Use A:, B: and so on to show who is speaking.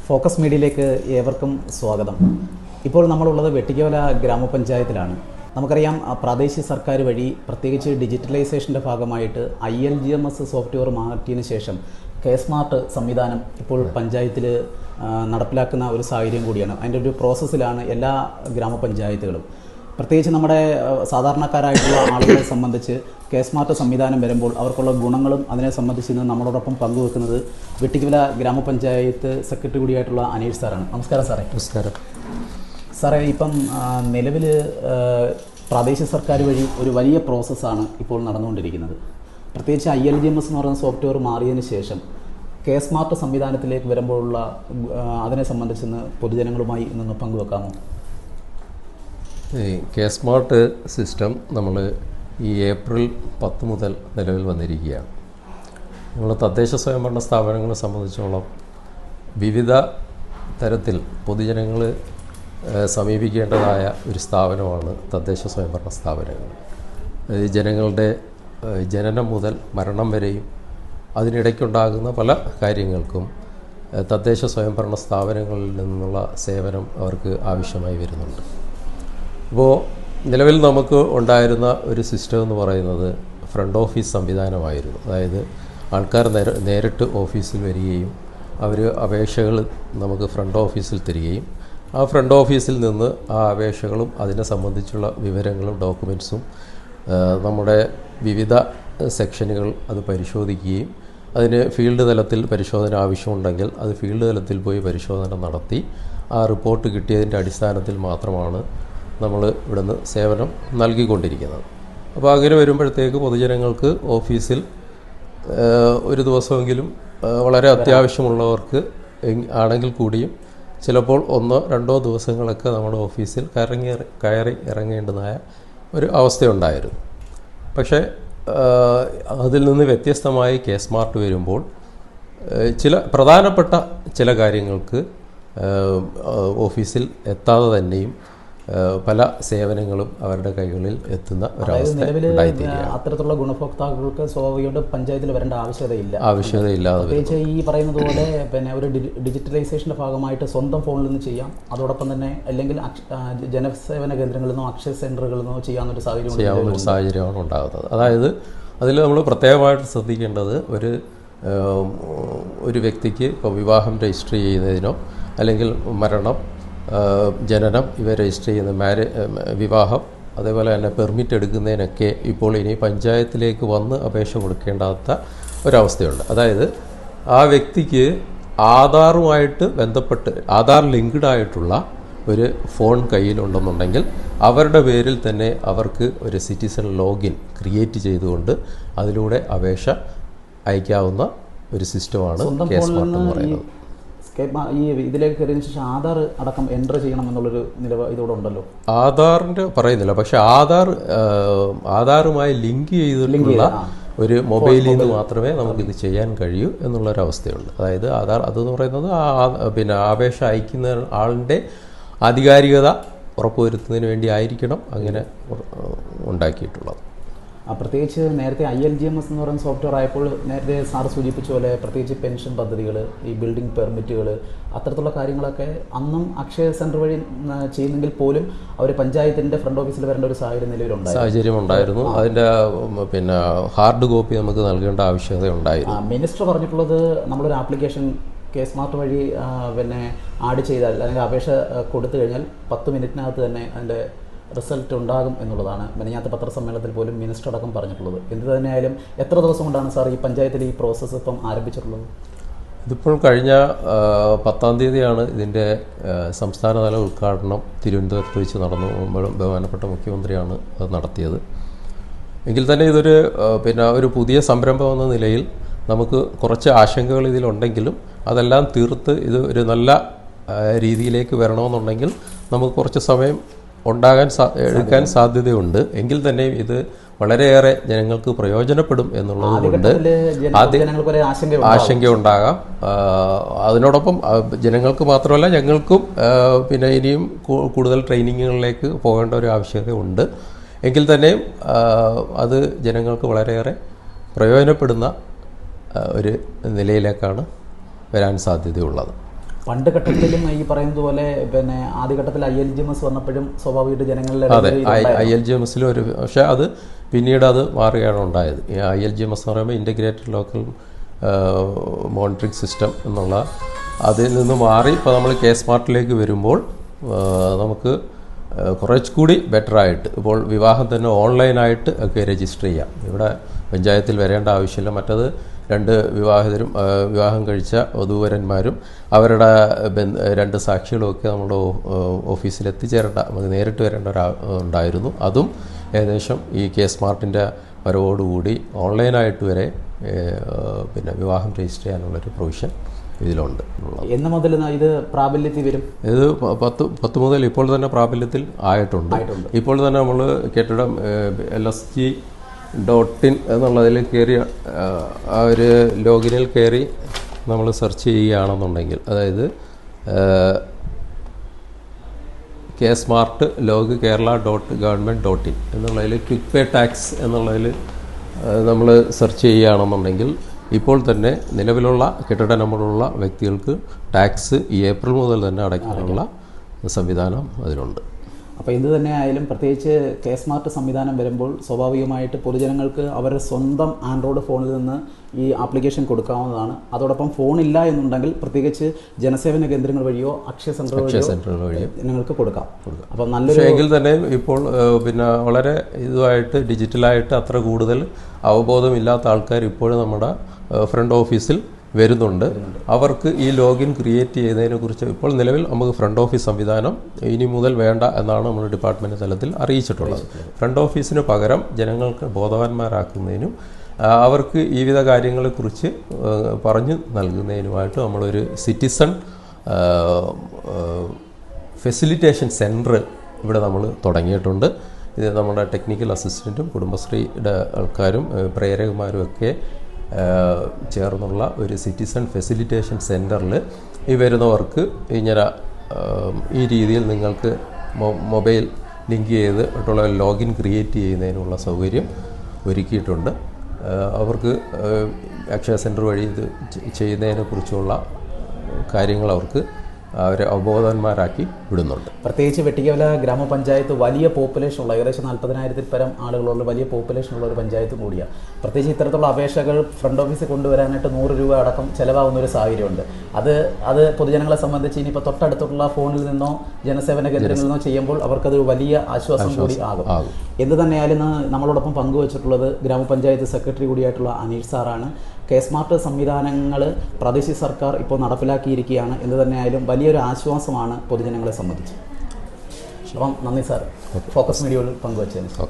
A: Focus മീഡിയയിലേക്ക് ഏവർക്കും സ്വാഗതം. ഇപ്പോൾ നമ്മളുള്ളത് വെട്ടിക്കവല ഗ്രാമപഞ്ചായത്തിലാണ്. നമുക്കറിയാം, പ്രാദേശിക സർക്കാർ വഴി പ്രത്യേകിച്ച് ഡിജിറ്റലൈസേഷൻ്റെ ഭാഗമായിട്ട് ILGMS സോഫ്റ്റ്വെയർ മാറ്റിയതിന് ശേഷം കെ-സ്മാർട്ട് സംവിധാനം ഇപ്പോൾ പഞ്ചായത്തിൽ നടപ്പിലാക്കുന്ന ഒരു സാഹചര്യം കൂടിയാണ്. അതിൻ്റെ ഒരു പ്രോസസ്സിലാണ് എല്ലാ ഗ്രാമപഞ്ചായത്തുകളും. പ്രത്യേകിച്ച് നമ്മുടെ സാധാരണക്കാരായിട്ടുള്ള ആളുകളെ സംബന്ധിച്ച് കെ-സ്മാർട്ട് സംവിധാനം വരുമ്പോൾ അവർക്കുള്ള ഗുണങ്ങളും അതിനെ സംബന്ധിച്ച് ഇന്ന് നമ്മളോടൊപ്പം പങ്കുവെക്കുന്നത് വെട്ടിക്കവല ഗ്രാമപഞ്ചായത്ത് സെക്രട്ടറി കൂടിയായിട്ടുള്ള അനീഷ് സാറാണ്. നമസ്കാരം സാറേ.
B: നമസ്കാരം
A: സാറേ, ഇപ്പം നിലവിൽ പ്രാദേശിക സർക്കാർ വഴി ഒരു വലിയ പ്രോസസ്സാണ് ഇപ്പോൾ നടന്നുകൊണ്ടിരിക്കുന്നത്. പ്രത്യേകിച്ച് ILGMS എന്ന് പറയുന്ന സോഫ്റ്റ്വെയർ മാറിയതിന് ശേഷം കെ-സ്മാർട്ട് സംവിധാനത്തിലേക്ക് വരുമ്പോഴുള്ള അതിനെ സംബന്ധിച്ച് പൊതുജനങ്ങളുമായി ഇന്ന് പങ്കുവെക്കാമോ?
B: ഈ കെ-സ്മാർട്ട് സിസ്റ്റം നമ്മൾ ഈ ഏപ്രിൽ 10 മുതൽ നിലവിൽ വന്നിരിക്കുകയാണ്. നമ്മൾ തദ്ദേശ സ്വയംഭരണ സ്ഥാപനങ്ങളെ സംബന്ധിച്ചോളം വിവിധ തരത്തിൽ പൊതുജനങ്ങൾ സമീപിക്കേണ്ടതായ ഒരു സ്ഥാപനമാണ് തദ്ദേശ സ്വയംഭരണ സ്ഥാപനങ്ങൾ. ജനങ്ങളുടെ ജനനം മുതൽ മരണം വരെയും അതിനിടയ്ക്കുണ്ടാകുന്ന പല കാര്യങ്ങൾക്കും തദ്ദേശ സ്വയംഭരണ സ്ഥാപനങ്ങളിൽ നിന്നുള്ള സേവനം അവർക്ക് ആവശ്യമായി വരുന്നുണ്ട്. അപ്പോൾ നിലവിൽ നമുക്ക് ഉണ്ടായിരുന്ന ഒരു സിസ്റ്റം എന്ന് പറയുന്നത് ഫ്രണ്ട് ഓഫീസ് സംവിധാനമായിരുന്നു. അതായത് ആൾക്കാർ നേരിട്ട് ഓഫീസിൽ വരികയും അവർ അപേക്ഷകൾ നമുക്ക് ഫ്രണ്ട് ഓഫീസിൽ തരികയും ആ ഫ്രണ്ട് ഓഫീസിൽ നിന്ന് ആ അപേക്ഷകളും അതിനെ സംബന്ധിച്ചുള്ള വിവരങ്ങളും ഡോക്യുമെൻറ്റ്സും നമ്മുടെ വിവിധ സെക്ഷനുകൾ അത് പരിശോധിക്കുകയും അതിന് ഫീൽഡ് തലത്തിൽ പരിശോധന ആവശ്യമുണ്ടെങ്കിൽ അത് ഫീൽഡ് തലത്തിൽ പോയി പരിശോധന നടത്തി ആ റിപ്പോർട്ട് കിട്ടിയതിൻ്റെ അടിസ്ഥാനത്തിൽ മാത്രമാണ് നമ്മൾ ഇവിടുന്ന് സേവനം നൽകിക്കൊണ്ടിരിക്കുന്നത്. അപ്പോൾ അങ്ങനെ വരുമ്പോഴത്തേക്ക് പൊതുജനങ്ങൾക്ക് ഓഫീസിൽ ഒരു ദിവസമെങ്കിലും വളരെ അത്യാവശ്യമുള്ളവർക്ക് ആണെങ്കിൽ കൂടിയും ചിലപ്പോൾ 1-2 ദിവസങ്ങളൊക്കെ നമ്മുടെ ഓഫീസിൽ കയറി ഇറങ്ങേണ്ടതായ ഒരു അവസ്ഥയുണ്ടായിരുന്നു. പക്ഷേ അതിൽ നിന്ന് വ്യത്യസ്തമായി കെ-സ്മാർട്ട് വരുമ്പോൾ ചില പ്രധാനപ്പെട്ട ചില കാര്യങ്ങൾക്ക് ഓഫീസിൽ എത്താതെ തന്നെയും പല സേവനങ്ങളും അവരുടെ കൈകളിൽ എത്തുന്ന ഒരവസ്ഥ ഉണ്ടായിത്തീരുകയാണ്.
A: അത്തരത്തിലുള്ള ഗുണഭോക്താക്കൾക്ക് സ്വാഭാവികമായിട്ട് പഞ്ചായത്തിൽ വരേണ്ട
B: ആവശ്യതയില്ലാതെ
A: പ്രത്യേകിച്ച് ഈ പറയുന്നത് പോലെ പിന്നെ ഒരു ഡിജിറ്റലൈസേഷൻ്റെ ഭാഗമായിട്ട് സ്വന്തം ഫോണിൽ നിന്ന് ചെയ്യാം. അതോടൊപ്പം തന്നെ അല്ലെങ്കിൽ ജനസേവന കേന്ദ്രങ്ങളിൽ നിന്നോ അക്ഷയ സെൻ്ററുകളിൽ നിന്നോ ചെയ്യാവുന്ന ഒരു
B: സാഹചര്യമാണ് ഉണ്ടാകുന്നത്. അതായത് അതിൽ നമ്മൾ പ്രത്യേകമായിട്ട് ശ്രദ്ധിക്കേണ്ടത് ഒരു വ്യക്തിക്ക് ഇപ്പോൾ വിവാഹം രജിസ്റ്റർ ചെയ്യുന്നതിനോ അല്ലെങ്കിൽ മരണം, ജനനം ഇവ രജിസ്റ്റർ ചെയ്യുന്ന വിവാഹം, അതേപോലെ തന്നെ പെർമിറ്റ് എടുക്കുന്നതിനൊക്കെ ഇപ്പോൾ ഇനി പഞ്ചായത്തിലേക്ക് വന്ന് അപേക്ഷ കൊടുക്കേണ്ടാത്ത ഒരവസ്ഥയുണ്ട്. അതായത് ആ വ്യക്തിക്ക് ആധാറുമായിട്ട് ബന്ധപ്പെട്ട് ആധാർ ലിങ്ക്ഡ് ആയിട്ടുള്ള ഒരു ഫോൺ കയ്യിലുണ്ടെന്നുണ്ടെങ്കിൽ അവരുടെ പേരിൽ തന്നെ അവർക്ക് ഒരു സിറ്റിസൺ ലോഗിൻ ക്രിയേറ്റ് ചെയ്തുകൊണ്ട് അതിലൂടെ അപേക്ഷ അയക്കാവുന്ന ഒരു സിസ്റ്റമാണ് കെ-സ്മാർട്ട് എന്ന് പറയുന്നത്.
A: ഈ ഇതിലേക്ക് കയറിയതിനു ശേഷം ആധാർ അടക്കം എൻ്റർ ചെയ്യണം എന്നുള്ളൊരു ഇതോടെ ഉണ്ടല്ലോ.
B: ആധാറിൻ്റെ പറയുന്നില്ല, പക്ഷേ ആധാറുമായി ലിങ്ക് ചെയ്തിട്ടുള്ള ഒരു മൊബൈലിൽ നിന്ന് മാത്രമേ നമുക്കിത് ചെയ്യാൻ കഴിയൂ എന്നുള്ളൊരവസ്ഥയുണ്ട്. അതായത് ആധാർ അതെന്ന് പറയുന്നത് പിന്നെ അപേക്ഷ അയക്കുന്ന ആളിൻ്റെ ആധികാരികത ഉറപ്പുവരുത്തുന്നതിന് വേണ്ടി ആയിരിക്കണം അങ്ങനെ ഉണ്ടാക്കിയിട്ടുള്ളത്.
A: പ്രത്യേകിച്ച് നേരത്തെ ILGMS എന്ന് പറയുന്ന സോഫ്റ്റ്വെയർ ആയപ്പോൾ നേരത്തെ സാറ് സൂചിപ്പിച്ച പോലെ പ്രത്യേകിച്ച് പെൻഷൻ പദ്ധതികൾ, ഈ ബിൽഡിംഗ് പെർമിറ്റുകൾ, അത്തരത്തിലുള്ള കാര്യങ്ങളൊക്കെ അന്നും അക്ഷയ സെൻറ്റർ വഴി ചെയ്യുന്നെങ്കിൽ പോലും അവർ പഞ്ചായത്തിൻ്റെ ഫ്രണ്ട് ഓഫീസിൽ വരേണ്ട ഒരു സാഹചര്യം ഉണ്ടായിരുന്നു.
B: അതിൻ്റെ പിന്നെ ഹാർഡ് കോപ്പി നമുക്ക് നൽകേണ്ട ആവശ്യകത ഉണ്ടായിരുന്നു.
A: മിനിസ്റ്റർ പറഞ്ഞിട്ടുള്ളത് നമ്മളൊരു ആപ്ലിക്കേഷൻ കെ-സ്മാർട്ട് വഴി പിന്നെ ആഡ് ചെയ്താൽ അല്ലെങ്കിൽ അപേക്ഷ കൊടുത്തു കഴിഞ്ഞാൽ 10 മിനിറ്റിനകത്ത് തന്നെ അതിൻ്റെ റിസൾട്ട് ഉണ്ടാകും എന്നുള്ളതാണ്. മെനഞ്ഞാത്ത പത്രസമ്മേളനത്തിൽ പോലും മിനിസ്റ്റർ അടക്കം പറഞ്ഞിട്ടുള്ളത്. എന്ത് തന്നെയായാലും എത്ര ദിവസം കൊണ്ടാണ് സാർ ഈ പഞ്ചായത്തിൽ ഈ പ്രോസസ്സ് ഇപ്പം ആരംഭിച്ചിട്ടുള്ളത്?
B: ഇതിപ്പോൾ കഴിഞ്ഞ 10-ാം തീയതിയാണ് ഇതിൻ്റെ സംസ്ഥാനതല ഉദ്ഘാടനം തിരുവനന്തപുരത്ത് വെച്ച് നടന്നു. ബഹുമാനപ്പെട്ട മുഖ്യമന്ത്രിയാണ് അത് നടത്തിയത്. എങ്കിൽ തന്നെ ഇതൊരു ഒരു പുതിയ സംരംഭം എന്ന നിലയിൽ നമുക്ക് കുറച്ച് ആശങ്കകൾ ഇതിലുണ്ടെങ്കിലും അതെല്ലാം തീർത്ത് ഇത് ഒരു നല്ല രീതിയിലേക്ക് വരണമെന്നുണ്ടെങ്കിൽ നമുക്ക് കുറച്ച് സമയം എടുക്കാൻ സാധ്യതയുണ്ട്. എങ്കിൽ തന്നെയും ഇത് വളരെയേറെ ജനങ്ങൾക്ക് പ്രയോജനപ്പെടും എന്നുള്ളതുകൊണ്ട് ആശങ്ക ഉണ്ടാകാം. അതിനോടൊപ്പം ജനങ്ങൾക്ക് മാത്രമല്ല ഞങ്ങൾക്കും ഇനിയും കൂടുതൽ ട്രെയിനിങ്ങുകളിലേക്ക് പോകേണ്ട ഒരു ആവശ്യകത ഉണ്ട്. എങ്കിൽ തന്നെയും അത് ജനങ്ങൾക്ക് വളരെയേറെ പ്രയോജനപ്പെടുന്ന ഒരു നിലയിലേക്കാണ് വരാൻ സാധ്യതയുള്ളത്.
A: പണ്ട് ഘട്ടത്തിലും ഈ പറയുന്നത് പോലെ പിന്നെ ആദ്യഘട്ടത്തിൽ ILGMS വന്നപ്പോഴും സ്വാഭാവികമായിട്ട് ജനങ്ങളുടെ
B: അതെ, ILGMSൽ ഒരു, പക്ഷേ അത് പിന്നീട് അത് മാറുകയാണ് ഉണ്ടായത്. ഈ ILGMS എന്ന് പറയുമ്പോൾ ഇൻ്റഗ്രേറ്റഡ് ലോക്കൽ മോണിറ്ററിംഗ് സിസ്റ്റം എന്നുള്ള അതിൽ നിന്ന് മാറി ഇപ്പോൾ നമ്മൾ K-സ്മാർട്ടിലേക്ക് വരുമ്പോൾ നമുക്ക് കുറച്ചുകൂടി ബെറ്ററായിട്ട് ഇപ്പോൾ വിവാഹം തന്നെ ഓൺലൈനായിട്ട് ഒക്കെ രജിസ്റ്റർ ചെയ്യാം. ഇവിടെ പഞ്ചായത്തിൽ വരേണ്ട ആവശ്യമില്ല. മറ്റത് രണ്ട് വിവാഹിതരും വിവാഹം കഴിച്ച വധൂവരന്മാരും അവരുടെ രണ്ട് സാക്ഷികളും ഒക്കെ നമ്മുടെ ഓഫീസിൽ എത്തിച്ചേരേണ്ട, നമുക്ക് നേരിട്ട് വരേണ്ട ഉണ്ടായിരുന്നു. അതും ഏകദേശം ഈ K-സ്മാർട്ടിൻ്റെ വരവോടുകൂടി ഓൺലൈനായിട്ട് വരെ പിന്നെ വിവാഹം രജിസ്റ്റർ ചെയ്യാനുള്ളൊരു പ്രൊവിഷൻ ഇതിലുണ്ട്.
A: എന്ന് മുതൽ ഇത് പ്രാബല്യത്തിൽ വരും? ഇത്
B: 10 മുതൽ ഇപ്പോൾ തന്നെ പ്രാബല്യത്തിൽ ആയിട്ടുണ്ട്. ഇപ്പോൾ തന്നെ നമ്മൾ കെട്ടിടം LSG.in എന്നുള്ളതിൽ കയറി ആ ഒരു ലോഗിനിൽ കയറി നമ്മൾ സെർച്ച് ചെയ്യുകയാണെന്നുണ്ടെങ്കിൽ, അതായത് K-സ്മാർട്ട് ലോഗ് Kerala.government.in എന്നുള്ളതിൽ ക്വിക്ക് പേ ടാക്സ് എന്നുള്ളതിൽ നമ്മൾ സെർച്ച് ചെയ്യുകയാണെന്നുണ്ടെങ്കിൽ ഇപ്പോൾ തന്നെ നിലവിലുള്ള കെട്ടിട നമ്പറുള്ള വ്യക്തികൾക്ക് ടാക്സ് ഈ ഏപ്രിൽ മുതൽ തന്നെ അടയ്ക്കാനുള്ള സംവിധാനം അതിലുണ്ട്.
A: അപ്പോൾ എന്ത് തന്നെ ആയാലും പ്രത്യേകിച്ച് K-സ്മാർട്ട് സംവിധാനം വരുമ്പോൾ സ്വാഭാവികമായിട്ട് പൊതുജനങ്ങൾക്ക് അവരുടെ സ്വന്തം ആൻഡ്രോയിഡ് ഫോണിൽ നിന്ന് ഈ ആപ്ലിക്കേഷൻ കൊടുക്കാവുന്നതാണ്. അതോടൊപ്പം ഫോണില്ല എന്നുണ്ടെങ്കിൽ പ്രത്യേകിച്ച് ജനസേവന കേന്ദ്രങ്ങൾ വഴിയോ അക്ഷയ സെൻ്ററുകൾ വഴിയോ നിങ്ങൾക്ക് കൊടുക്കാം. അപ്പം നല്ലൊരു
B: എങ്കിൽ തന്നെ ഇപ്പോൾ പിന്നെ വളരെ ഇതുമായിട്ട് ഡിജിറ്റലായിട്ട് അത്ര കൂടുതൽ അവബോധമില്ലാത്ത ആൾക്കാർ ഇപ്പോഴും നമ്മുടെ ഫ്രണ്ട് ഓഫീസിൽ വരുന്നുണ്ട്. അവർക്ക് ഈ ലോഗിൻ ക്രിയേറ്റ് ചെയ്യുന്നതിനെക്കുറിച്ച് ഇപ്പോൾ നിലവിൽ നമുക്ക് ഫ്രണ്ട് ഓഫീസ് സംവിധാനം ഇനി മുതൽ വേണ്ട എന്നാണ് നമ്മുടെ ഡിപ്പാർട്ട്മെൻറ്റ് തലത്തിൽ അറിയിച്ചിട്ടുള്ളത്. ഫ്രണ്ട് ഓഫീസിന് പകരം ജനങ്ങൾക്ക് ബോധവാന്മാരാക്കുന്നതിനും അവർക്ക് ഈ വിധ കാര്യങ്ങളെക്കുറിച്ച് പറഞ്ഞു നൽകുന്നതിനുമായിട്ട് നമ്മളൊരു സിറ്റിസൺ ഫെസിലിറ്റേഷൻ സെൻറ്റർ ഇവിടെ നമ്മൾ തുടങ്ങിയിട്ടുണ്ട്. ഇത് നമ്മുടെ ടെക്നിക്കൽ അസിസ്റ്റൻറ്റും കുടുംബശ്രീയുടെ ആൾക്കാരും പ്രേരകന്മാരും ഒക്കെ ചേർന്നുള്ള ഒരു സിറ്റിസൺ ഫെസിലിറ്റേഷൻ സെൻറ്ററിൽ ഈ വരുന്നവർക്ക് ഇങ്ങനെ ഈ രീതിയിൽ നിങ്ങൾക്ക് മൊബൈൽ ലിങ്ക് ചെയ്തിട്ടുള്ള ലോഗിൻ ക്രിയേറ്റ് ചെയ്യുന്നതിനുള്ള സൗകര്യം ഒരുക്കിയിട്ടുണ്ട്. അവർക്ക് അക്ഷയ സെൻറ്റർ വഴി ഇത് ചെയ്യുന്നതിനെക്കുറിച്ചുള്ള കാര്യങ്ങൾ അവർക്ക് അവരെ അവബോധന്മാരാക്കി വിടുന്നുണ്ട്.
A: പ്രത്യേകിച്ച് വെട്ടിക്കവല ഗ്രാമപഞ്ചായത്ത് വലിയ പോപ്പുലേഷൻ ഉള്ള ഏകദേശം 40,000-ൽ പരം ആളുകളുള്ള വലിയ പോപ്പുലേഷനുള്ള ഒരു പഞ്ചായത്തും കൂടിയാണ്. പ്രത്യേകിച്ച് ഇത്തരത്തിലുള്ള അപേക്ഷകൾ ഫ്രണ്ട് ഓഫീസിൽ കൊണ്ടുവരാനായിട്ട് 100 രൂപ അടക്കം ചിലവാകുന്ന ഒരു സാഹചര്യമുണ്ട്. അത് പൊതുജനങ്ങളെ സംബന്ധിച്ച് ഇനിയിപ്പോൾ തൊട്ടടുത്തുള്ള ഫോണിൽ നിന്നോ ജനസേവന കേന്ദ്രങ്ങളിൽ നിന്നോ ചെയ്യുമ്പോൾ അവർക്കത് വലിയ ആശ്വാസം കൂടി ആകും. എന്ത് തന്നെയായാലും നമ്മളോടൊപ്പം പങ്കുവച്ചിട്ടുള്ളത് ഗ്രാമപഞ്ചായത്ത് സെക്രട്ടറി കൂടിയായിട്ടുള്ള അനീഷ് സാറാണ്. K-സ്മാർട്ട് സംവിധാനങ്ങൾ പ്രാദേശിക സർക്കാർ ഇപ്പോൾ നടപ്പിലാക്കിയിരിക്കുകയാണ്. എന്ത് തന്നെയായാലും വലിയൊരു ആശ്വാസമാണ് പൊതുജനങ്ങളെ സംബന്ധിച്ച്. അപ്പം നന്ദി സാർ, ഫോക്കസ് മീഡിയയിൽ പങ്കുവച്ചതിന്.